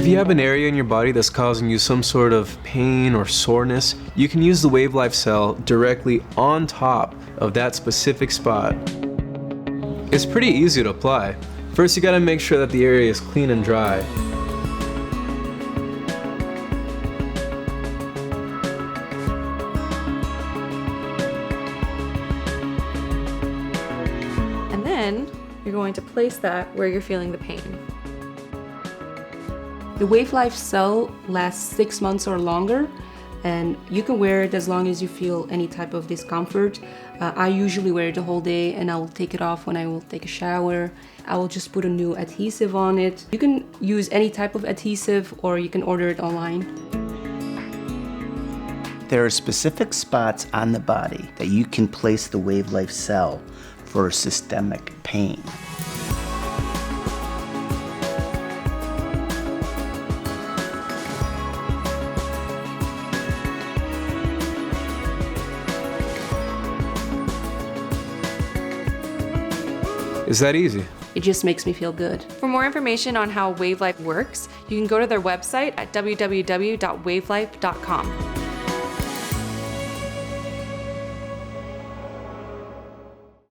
If you have an area in your body that's causing you some sort of pain or soreness, you can use the WaveLife Cell directly on top of that specific spot. It's pretty easy to apply. First, you gotta make sure that the area is clean and dry. And then you're going to place that where you're feeling the pain. The WaveLife Cell lasts 6 months or longer, and you can wear it as long as you feel any type of discomfort. I usually wear it the whole day, and I will take it off when I will take a shower. I will just put a new adhesive on it. You can use any type of adhesive, or you can order it online. There are specific spots on the body that you can place the WaveLife Cell for systemic pain. Is that easy? It just makes me feel good. For more information on how WaveLife works, you can go to their website at www.wavelife.com.